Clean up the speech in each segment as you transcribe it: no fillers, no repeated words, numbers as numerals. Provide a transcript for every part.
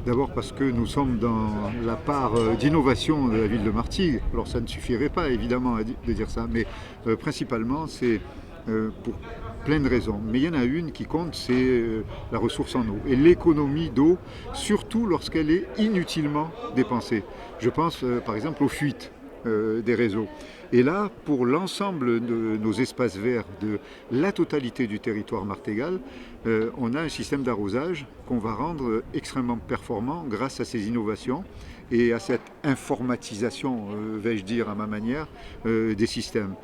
D'abord parce que nous sommes dans la part d'innovation de la ville de Martigues. Alors ça ne suffirait pas évidemment de dire ça, mais principalement c'est pour plein de raisons. Mais il y en a une qui compte, c'est la ressource en eau et l'économie d'eau, surtout lorsqu'elle est inutilement dépensée. Je pense par exemple aux fuites des réseaux. Et là, pour l'ensemble de nos espaces verts, de la totalité du territoire martégal, on a un système d'arrosage qu'on va rendre extrêmement performant grâce à ces innovations et à cette informatisation, vais-je dire à ma manière, des systèmes.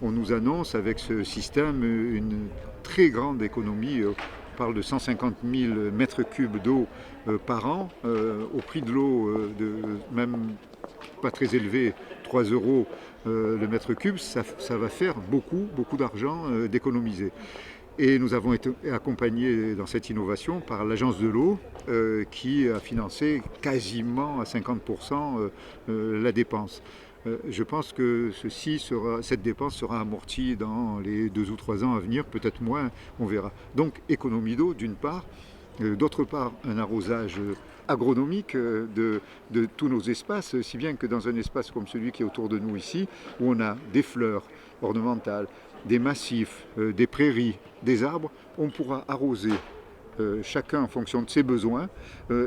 On nous annonce avec ce système une très grande économie. On parle de 150 000 mètres cubes d'eau par an, au prix de l'eau de même pas très élevé, 3 euros le mètre cube, ça va faire beaucoup, beaucoup d'argent d'économiser. Et nous avons été accompagnés dans cette innovation par l'Agence de l'eau qui a financé quasiment à 50% la dépense. Je pense que cette dépense sera amortie dans les 2 ou 3 ans à venir, peut-être moins, on verra. Donc économie d'eau d'une part, d'autre part un arrosage agronomique de tous nos espaces, si bien que dans un espace comme celui qui est autour de nous ici, où on a des fleurs ornementales, des massifs, des prairies, des arbres, on pourra arroser chacun en fonction de ses besoins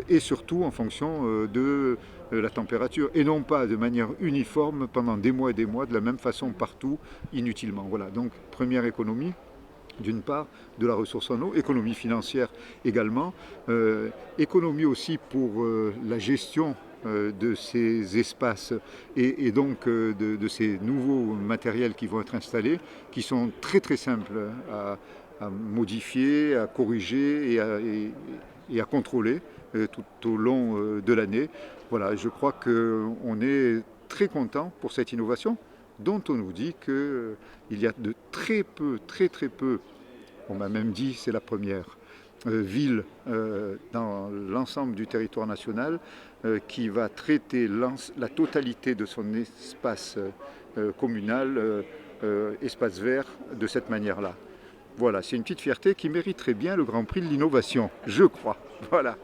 et surtout en fonction de la température et non pas de manière uniforme pendant des mois et des mois de la même façon partout inutilement. Voilà, donc première économie d'une part de la ressource en eau, économie financière également, économie aussi pour la gestion de ces espaces et donc de ces nouveaux matériels qui vont être installés, qui sont très très simples à modifier, à corriger et à contrôler tout au long de l'année. Voilà, je crois qu'on est très content pour cette innovation dont on nous dit qu'il y a de très peu, très très peu, on m'a même dit c'est la première ville dans l'ensemble du territoire national qui va traiter la totalité de son espace communal, espace vert, de cette manière-là. Voilà, c'est une petite fierté qui mériterait bien le Grand Prix de l'innovation, je crois. Voilà.